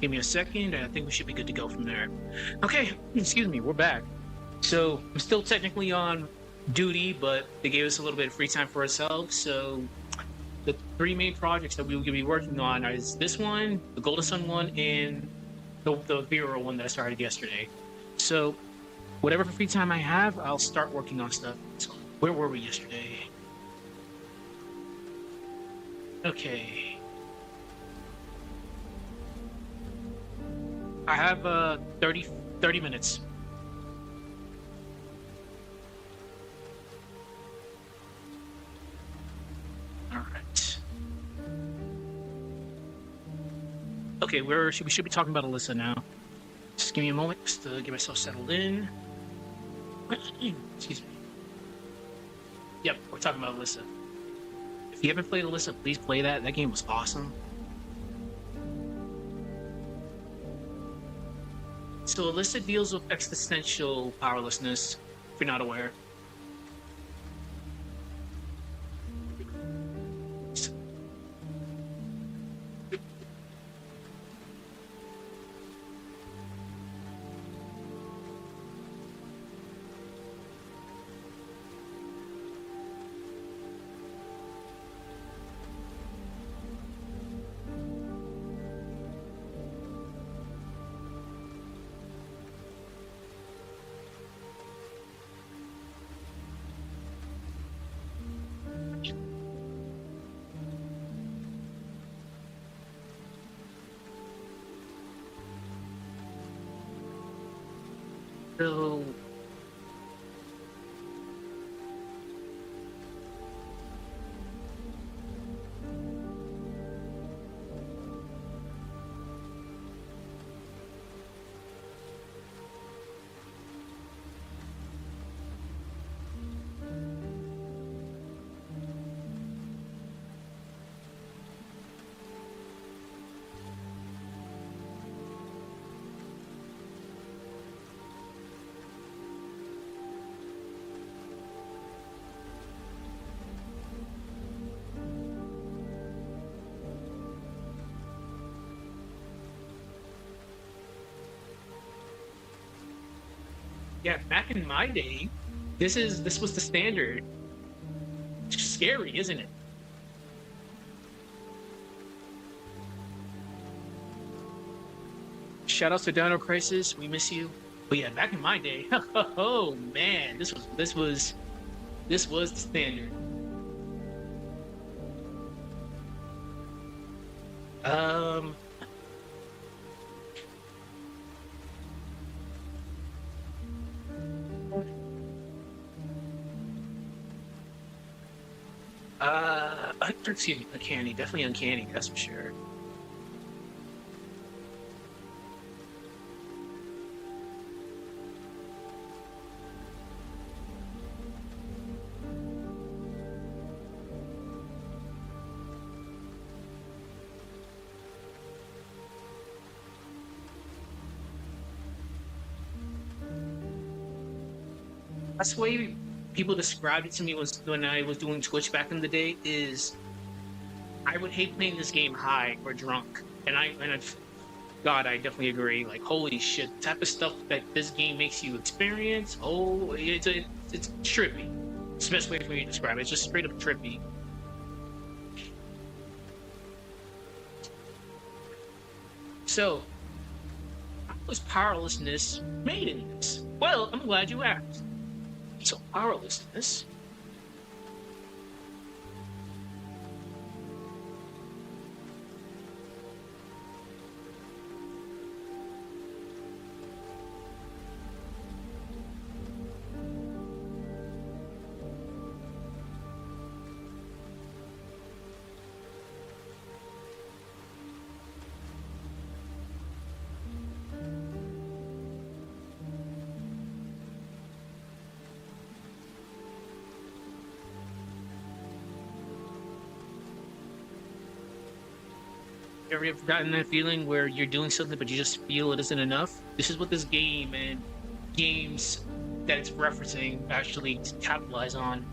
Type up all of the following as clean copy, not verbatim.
Give me a second, and I think we should be good to go from there. Okay, excuse me, we're back. So I'm still technically on duty, but they gave us a little bit of free time for ourselves. So the three main projects that we will be working on is this one, the Golden Sun one, and the Vero one that I started yesterday. So whatever free time I have, I'll start working on stuff. So where were we yesterday? Okay. I have 30 minutes. All right. Okay, we should be talking about Alisa now. Just give me a moment just to get myself settled in. Excuse me. Yep, we're talking about Alisa. If you haven't played Alisa, please play that. That game was awesome. So Alisa deals with existential powerlessness, if you're not aware. So yeah, back in my day, this was the standard. It's scary, isn't it? Shout outs to Dino Crisis, we miss you. But yeah, back in my day, oh man, this was the standard. Um, excuse me, uncanny, definitely uncanny, that's for sure. That's the way people described it to me was when I was doing Twitch back in the day. Is I would hate playing this game high or drunk, God, I definitely agree. Like, holy shit, the type of stuff that this game makes you experience. Oh, it's trippy. It's the best way for me to describe it. It's just straight up trippy. So, how was powerlessness made in this? Well, I'm glad you asked. So, powerlessness. Have you ever gotten that feeling where you're doing something but you just feel it isn't enough? This is what this game and games that it's referencing actually capitalize on.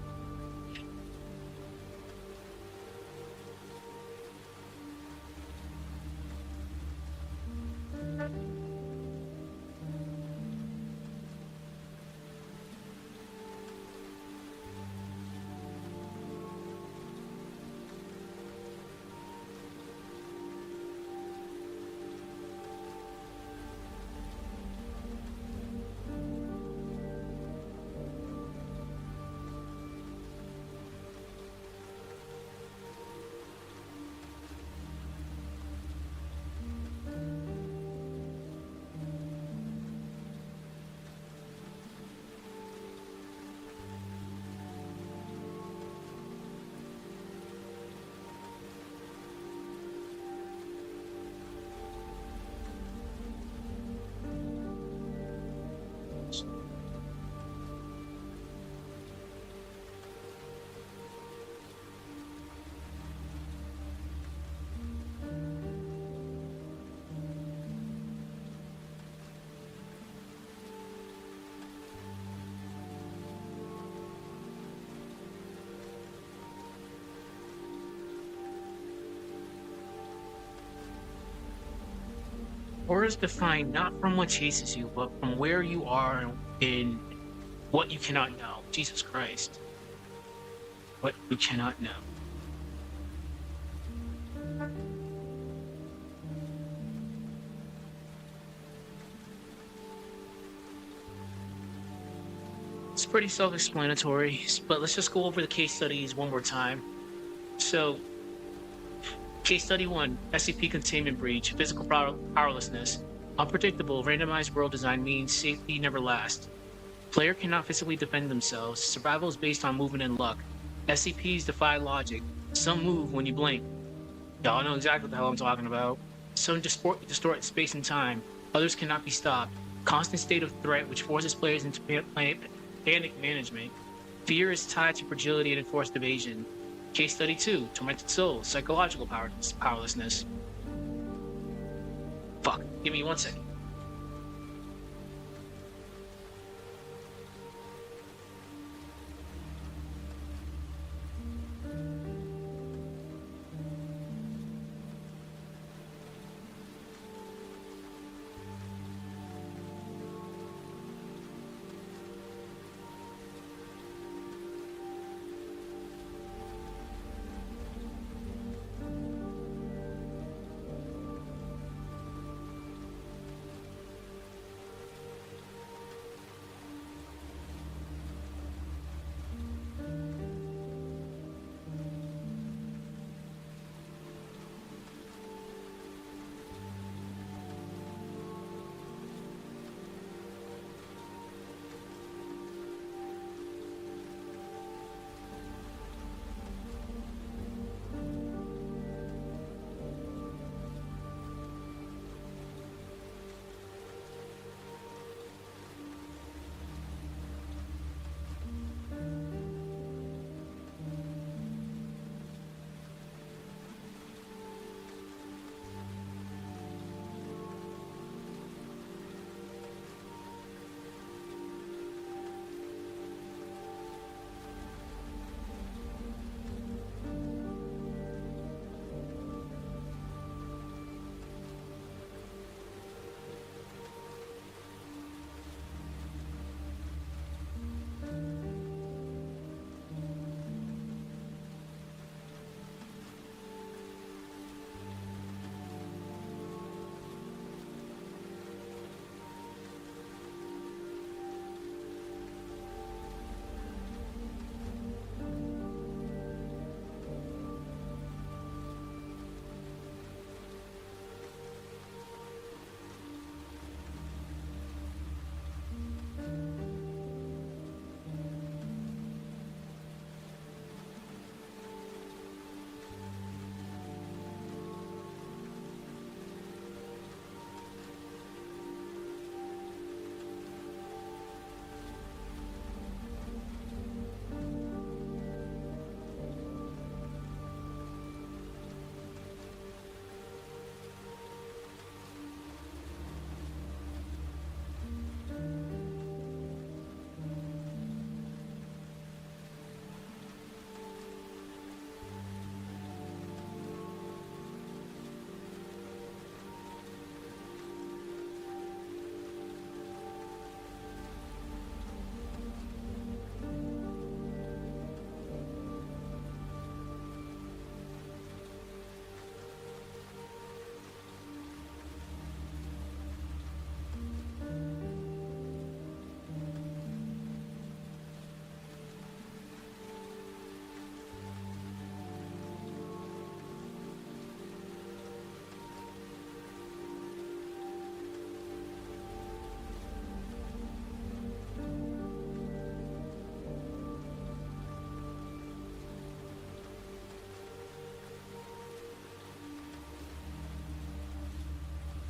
Aura is defined not from what chases you, but from where you are in what you cannot know. Jesus Christ. What you cannot know. It's pretty self-explanatory, but let's just go over the case studies one more time. So, case study 1, SCP containment breach, physical powerlessness. Unpredictable, randomized world design means safety never lasts. Player cannot physically defend themselves. Survival is based on movement and luck. SCPs defy logic. Some move when you blink. Y'all know exactly what the hell I'm talking about. Some distort space and time. Others cannot be stopped. Constant state of threat which forces players into panic management. Fear is tied to fragility and enforced evasion. Case study 2, Tormented Souls, psychological powerlessness. Fuck, give me 1 second.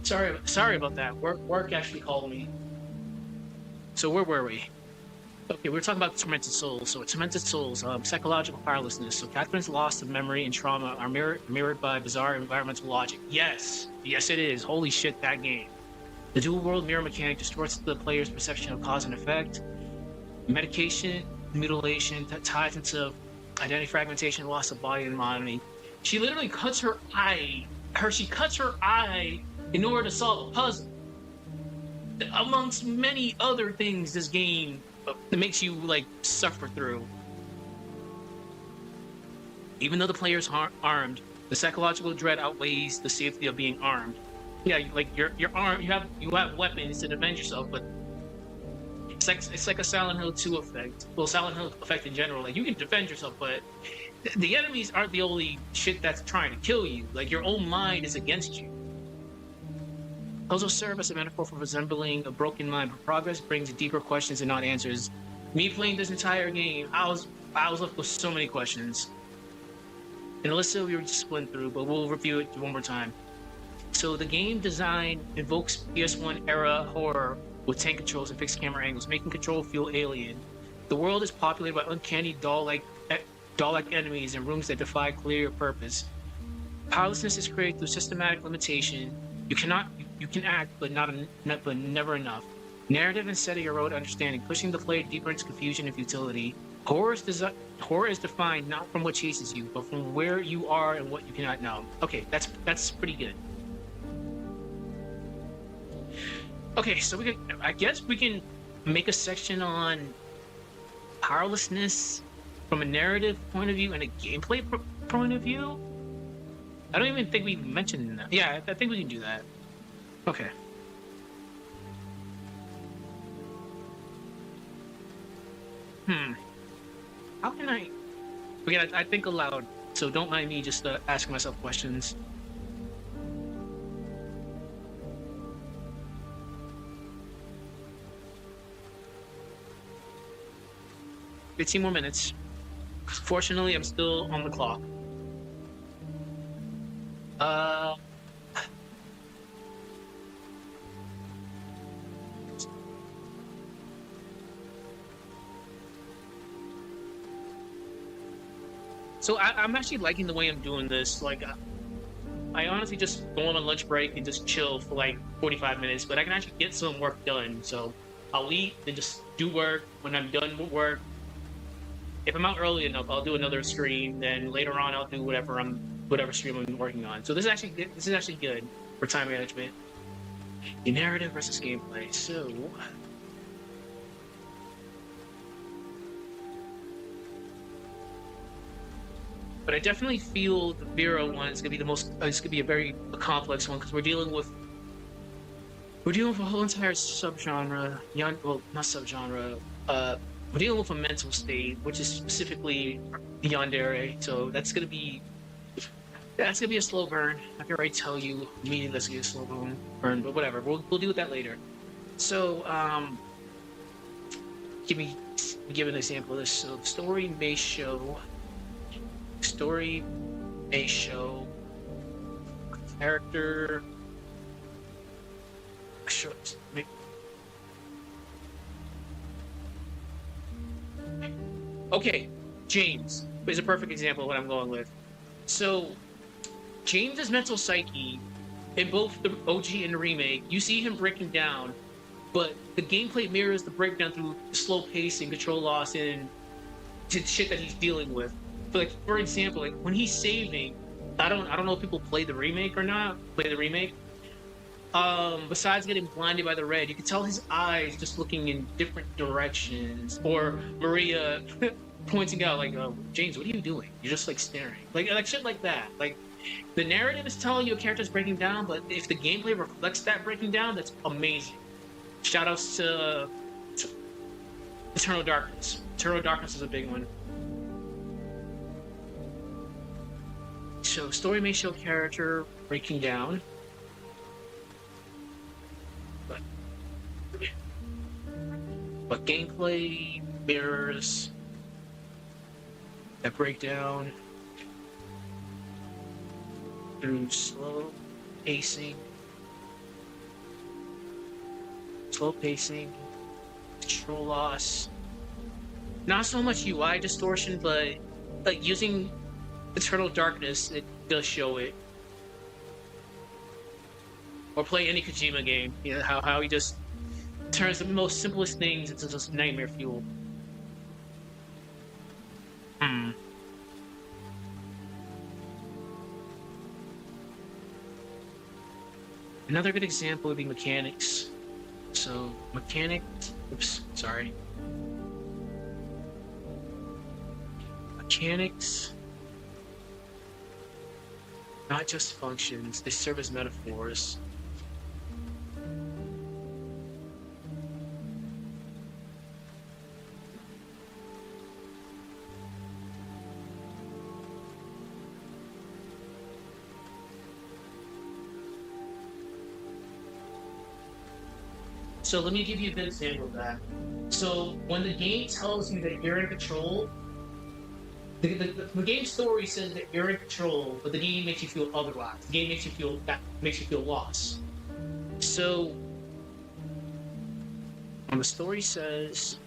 Sorry about that. Work actually called me. So where were we? Okay, we were talking about Tormented Souls. So Tormented Souls, psychological powerlessness. So Catherine's loss of memory and trauma are mirrored by bizarre environmental logic. Yes, it is. Holy shit, that game. The dual world mirror mechanic distorts the player's perception of cause and effect. Medication, mutilation that ties into identity fragmentation, loss of body and autonomy. She literally cuts her eye. She cuts her eye in order to solve a puzzle. Amongst many other things, this game makes you like suffer through. Even though the player is armed, the psychological dread outweighs the safety of being armed. Yeah, like you're armed, you have weapons to defend yourself, but it's like a Silent Hill 2 effect. Well, Silent Hill effect in general. Like you can defend yourself, but the enemies aren't the only shit that's trying to kill you. Like your own mind is against you. Also serve as a metaphor for resembling a broken mind, but progress brings deeper questions and not answers. Me playing this entire game, I was left with so many questions. And Alisa, we were just split through, but we'll review it one more time. So the game design invokes PS1 era horror with tank controls and fixed camera angles, making control feel alien. The world is populated by uncanny doll-like enemies and rooms that defy clear purpose. Powerlessness is created through systematic limitation. You can act, but never enough. Narrative and setting erode understanding, pushing the player deeper into confusion and futility. Horror is defined not from what chases you, but from where you are and what you cannot know. Okay, that's pretty good. Okay, so I guess we can make a section on powerlessness from a narrative point of view and a gameplay point of view. I don't even think we mentioned that. Yeah, I think we can do that. Okay. How can I... Again, I think aloud, so don't mind me just asking myself questions. "15 more minutes. Fortunately, I'm still on the clock. So I'm actually liking the way I'm doing this. Like, I honestly just go on a lunch break and just chill for like 45 minutes, but I can actually get some work done. So I'll eat, then just do work. When I'm done with work, if I'm out early enough, I'll do another stream. Then later on, I'll do whatever stream I'm working on. So this is actually good for time management. The narrative versus gameplay. So. But I definitely feel the Vera one is gonna be it's gonna be a very complex one because we're dealing with a whole entire subgenre. Well, not subgenre. We're dealing with a mental state, which is specifically the yandere. So that's gonna be a slow burn. I can already tell you immediately that's gonna be a slow burn, but whatever. We'll deal with that later. So give an example of this. So the story may show character okay, James is a perfect example of what I'm going with. So James's mental psyche in both the OG and the remake, you see him breaking down, but the gameplay mirrors the breakdown through slow pacing, control loss, and shit that he's dealing with. Like, for example, like when he's saving, I don't know if people play the remake or not. Besides getting blinded by the red, you can tell his eyes just looking in different directions. Or Maria pointing out, like, James, what are you doing? You're just like staring, like shit like that. Like the narrative is telling you a character's breaking down, but if the gameplay reflects that breaking down, that's amazing. Shoutouts to Eternal Darkness. Eternal Darkness is a big one. So, story may show character breaking down, but gameplay mirrors that breakdown through slow pacing, control loss. Not so much UI distortion, but like using Eternal Darkness, it does show it. Or play any Kojima game. You know, how he just turns the most simplest things into just nightmare fuel. Another good example would be mechanics. So mechanics, oops, sorry. Mechanics, not just functions, they serve as metaphors. So let me give you a good example of that. So when the game tells you that you're in control, the game story says that you're in control, but the game makes you feel otherwise. The game makes you feel lost. So when the story says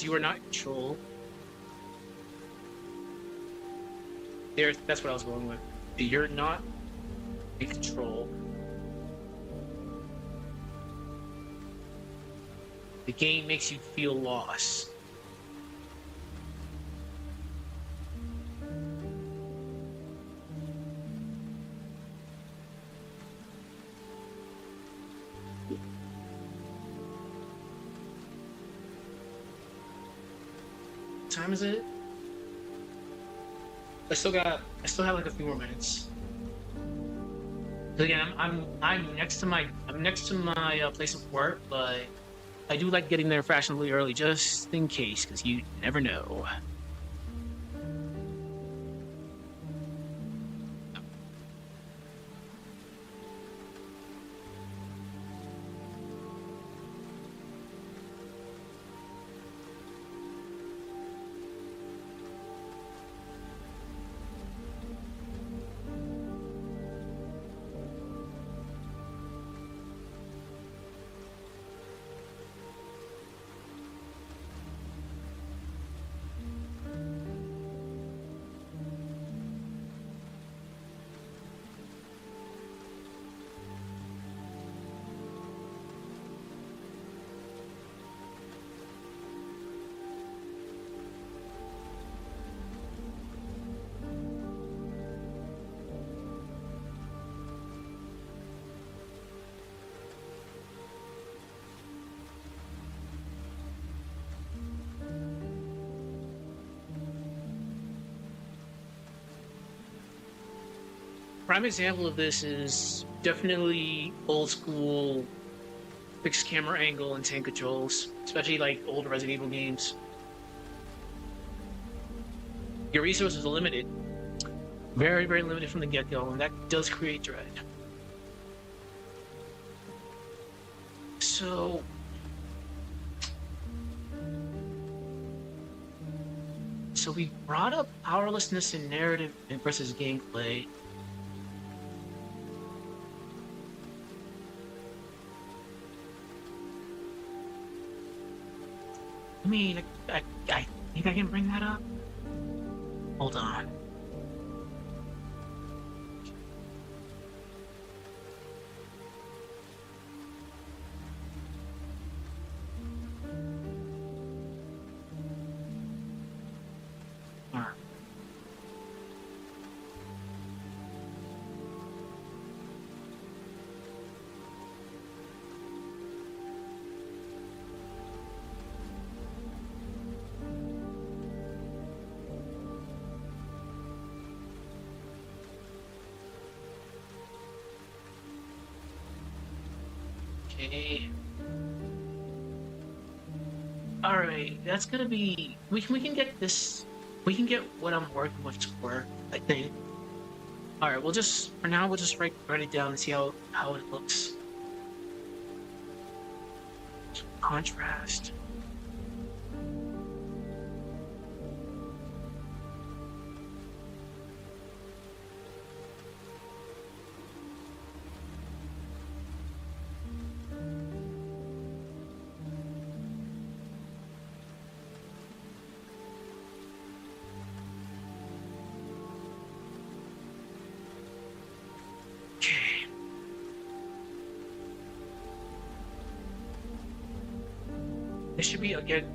you are not in control, that's what I was going with. You're not in control. The game makes you feel lost. What time is it? I still have like a few more minutes. So again, I'm next to my place of work, but I do like getting there fashionably early just in case, because you never know. Prime example of this is definitely old school fixed camera angle and tank controls, especially like old Resident Evil games. Your resources are limited, very, very limited from the get-go, and that does create dread. So we brought up powerlessness in narrative versus gameplay. I mean, I think I can bring that up. Hold on. Alright. Okay. Alright, that's gonna be... We can get this... We can get what I'm working with to work, I think. Alright, we'll just... For now, we'll just write it down and see how it looks. Contrast. This should be, again,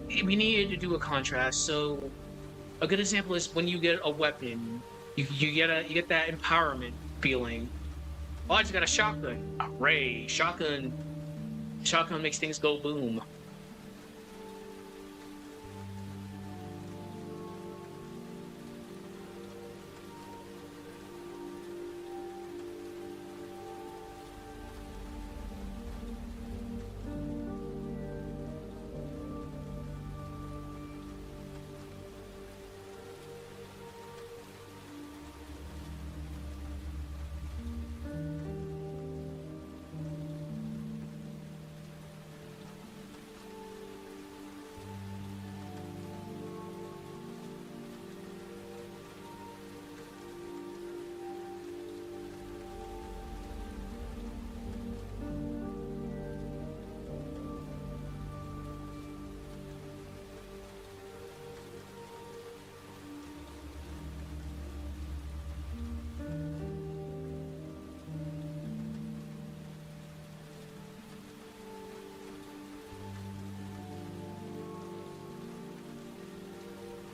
we needed to do a contrast. So a good example is when you get a weapon, You get that empowerment feeling. Oh, I just got a shotgun. Hooray! Shotgun makes things go boom.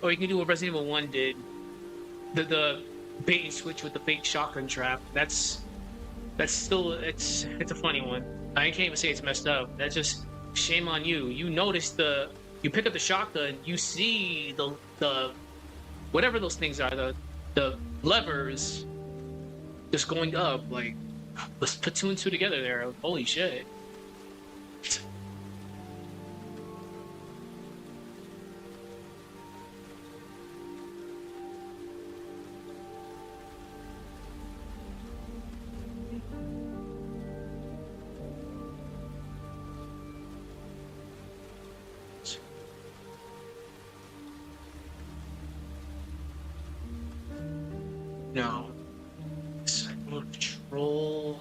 Or you can do what Resident Evil 1 did. The bait and switch with the fake shotgun trap. That's still it's a funny one. I can't even say it's messed up. That's just shame on you. You notice you pick up the shotgun, you see the whatever those things are, the levers just going up. Like, let's put two and two together there. Holy shit. No. Cycle control.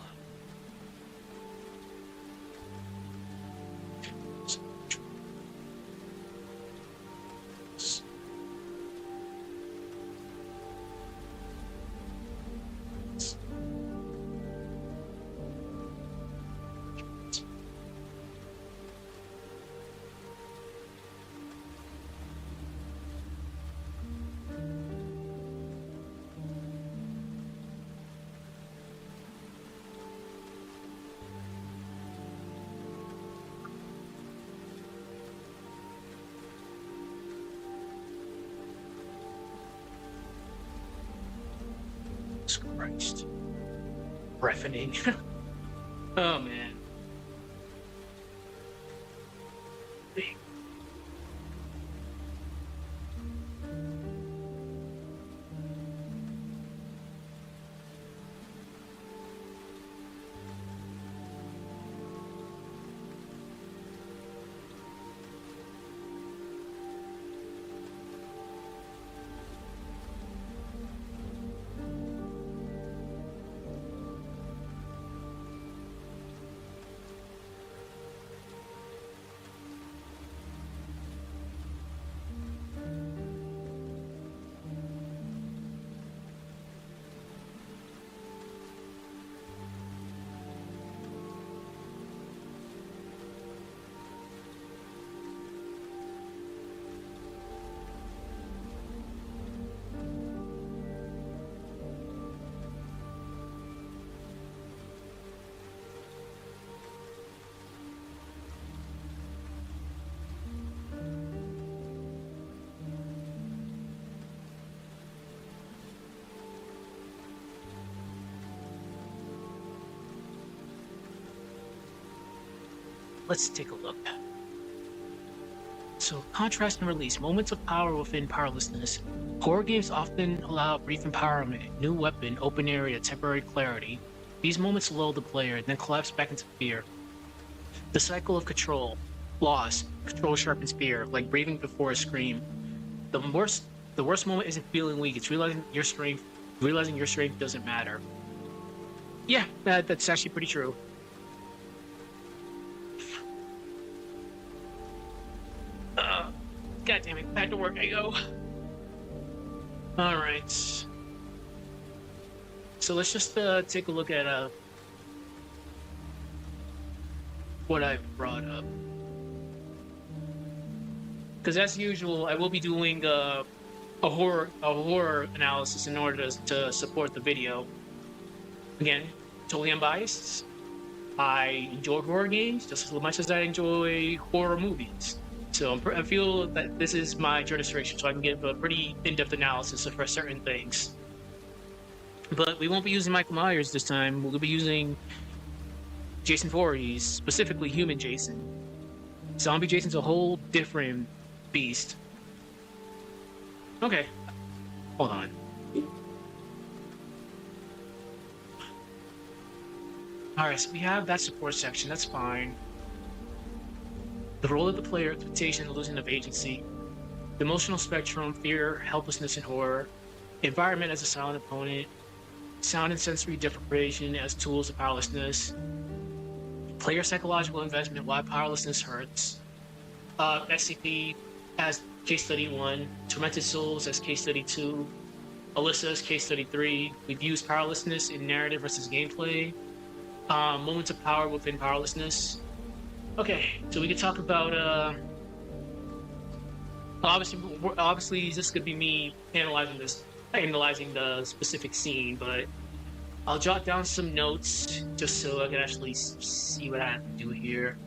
Christ. Breathing. Oh man. Let's take a look. So, contrast and release. Moments of power within powerlessness. Horror games often allow brief empowerment, new weapon, open area, temporary clarity. These moments lull the player, then collapse back into fear. The cycle of control. Loss. Control sharpens fear, like breathing before a scream. The worst moment isn't feeling weak, it's realizing your strength doesn't matter. Yeah, that's actually pretty true. God damn it, back to work I go. Alright. So let's just take a look at what I've brought up. Because as usual, I will be doing a horror analysis in order to support the video. Again, totally unbiased. I enjoy horror games just as much as I enjoy horror movies. So I feel that this is my jurisdiction, so I can give a pretty in-depth analysis for certain things. But we won't be using Michael Myers this time. We'll be using Jason Voorhees, specifically human Jason. Zombie Jason's a whole different beast. Okay, hold on. Alright, so we have that support section, that's fine. The role of the player, expectation, losing of agency. The emotional spectrum, fear, helplessness, and horror. Environment as a silent opponent. Sound and sensory deprivation as tools of powerlessness. Player psychological investment, why powerlessness hurts. SCP as case study 1. Tormented Souls as case study 2. Alisa as case study 3. We've used powerlessness in narrative versus gameplay. Moments of power within powerlessness. Okay, so we can talk about obviously this could be me analyzing the specific scene, but I'll jot down some notes just so I can actually see what I have to do here.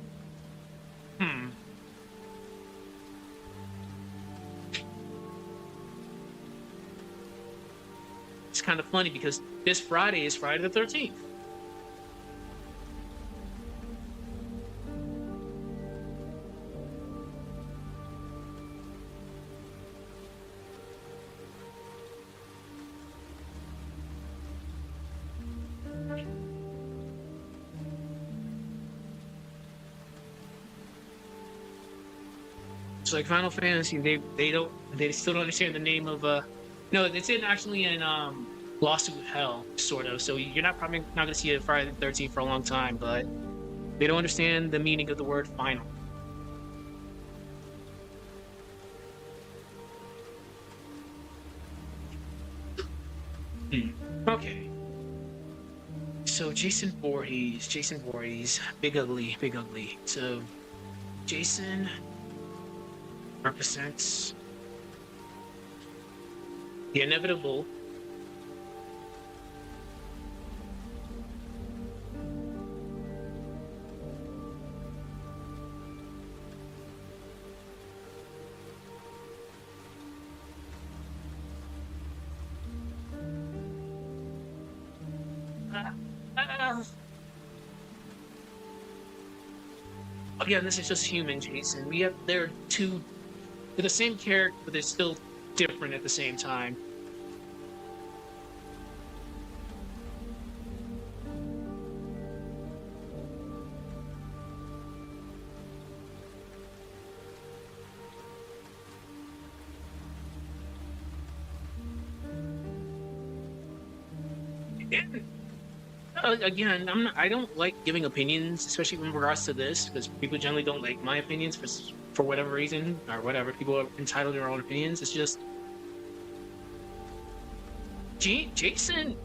It's kind of funny because this Friday is Friday the 13th. So like Final Fantasy, they still don't understand the name of no, it's in actually in Lost to Hell, sort of. So you're probably not gonna see it Friday the 13th for a long time, but they don't understand the meaning of the word final. Okay. So Jason Voorhees, big ugly. So Jason represents the inevitable again, this is just human Jason. They're the same character, but they're still different at the same time. Again, I don't like giving opinions, especially in regards to this, because people generally don't like my opinions for whatever reason, or whatever. People are entitled to their own opinions. It's just Jason,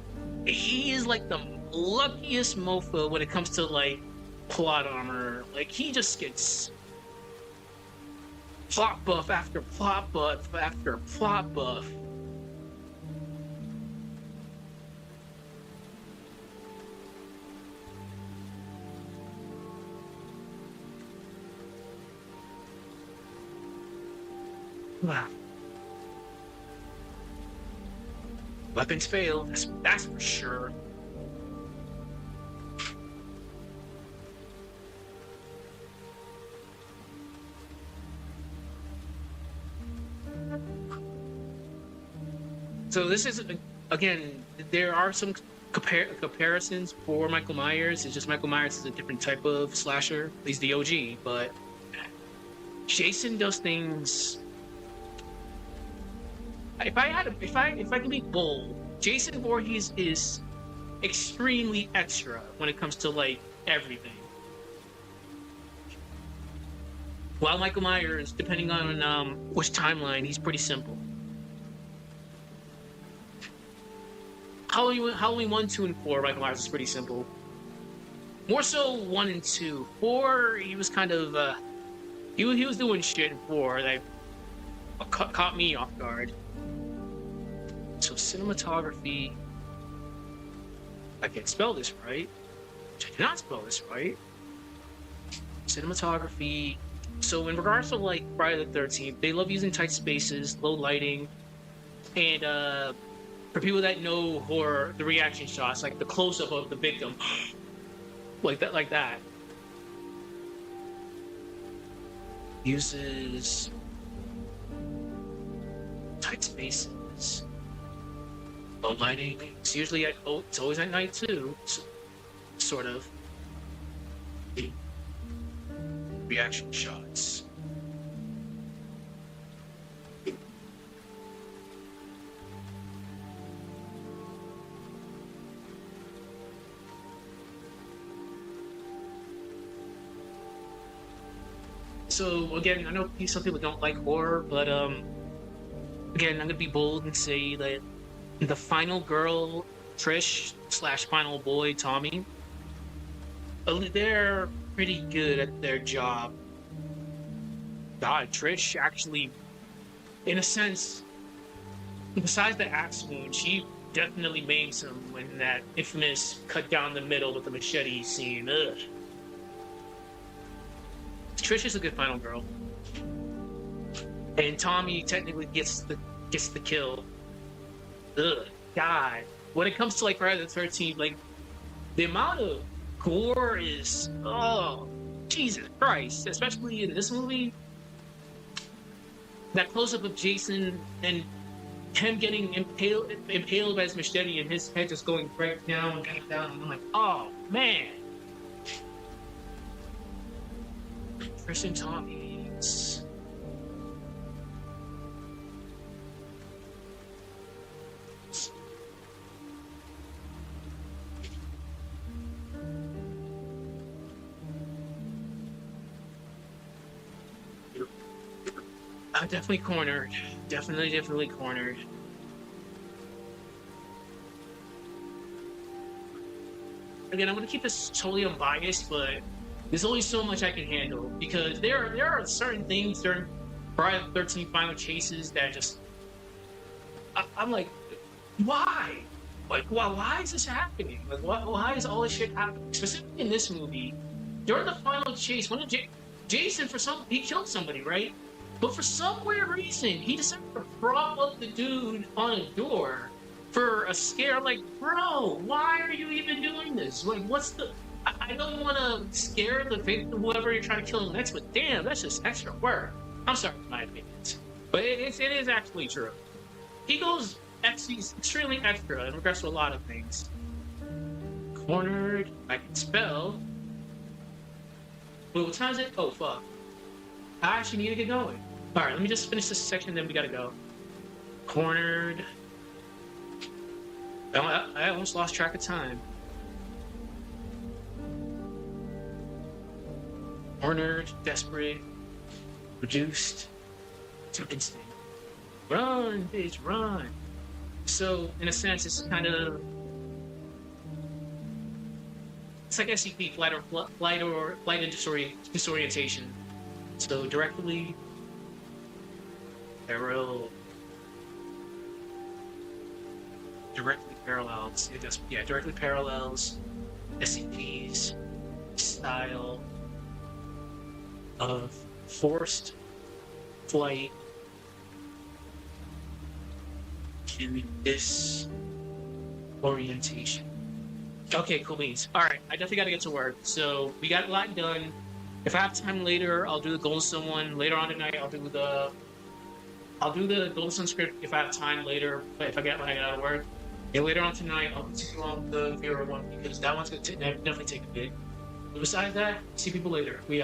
he is like the luckiest mofo when it comes to like plot armor. Like he just gets plot buff after plot buff after plot buff. Wow. Weapons fail, that's for sure. So this is, again, there are some comparisons for Michael Myers. It's just Michael Myers is a different type of slasher. He's the OG, but Jason does things. If I can be bold, Jason Voorhees is extremely extra when it comes to like everything. While Michael Myers, depending on which timeline, he's pretty simple. Halloween 1, 2, and 4, Michael Myers is pretty simple. More so 1 and 2. 4, he was kind of he was doing shit in 4 that caught me off guard. So cinematography. I can spell this right. I cannot spell this right. Cinematography. So in regards to like Friday the 13th, they love using tight spaces, low lighting, and for people that know horror, the reaction shots, like the close-up of the victim, like that. Uses tight spaces, low lighting. It's usually it's always at night too, sort of. Reaction shots. So again, I know some people don't like horror, but again, I'm gonna be bold and say that the final girl, Trish / final boy, Tommy, they're pretty good at their job. God, Trish actually, in a sense, besides the axe wound, she definitely maims him when that infamous cut down the middle with the machete scene. Ugh. Trish is a good final girl, and Tommy technically gets the kill. Ugh, God. When it comes to like Friday the 13th, like the amount of gore is, oh, Jesus Christ! Especially in this movie, that close up of Jason and him getting impaled by his machete and his head just going right down and back down. And I'm like, oh man. Trish and Tommy's. I'm definitely cornered. Definitely cornered. Again, I'm gonna keep this totally unbiased, but there's only so much I can handle because there are certain things during Friday the 13th final chases that just I'm like, why? Like, why is this happening? Like, why is all this shit happening? Specifically in this movie, during the final chase, when Jason he killed somebody, right? But for some weird reason, he decided to prop up the dude on a door for a scare. I'm like, bro, why are you even doing this? Like, what's the... I don't want to scare the victim, whoever you're trying to kill next, but damn, that's just extra work. I'm sorry for my opinions, but it is actually true. He goes extremely extra in regards to a lot of things. Cornered, I can spell. Wait, what time is it? Oh, fuck. I actually need to get going. Alright, let me just finish this section, then we gotta go. Cornered. I almost lost track of time. Cornered, desperate, reduced to instinct. Run, bitch, run. So, in a sense, it's kind of... It's like SCP, flight and disorientation. So, directly parallels. Directly parallels SCP's style of forced flight to disorientation. Okay, cool beans. Alright, I definitely gotta get to work. So we got a lot done. If I have time later, I'll do the Golden Sun one. Later on tonight, I'll do the Golden Sun script if I have time later, but if I get when I get out of work. And later on tonight, I'll continue on the Vera one because that one's gonna definitely take a bit. But besides that, see people later. We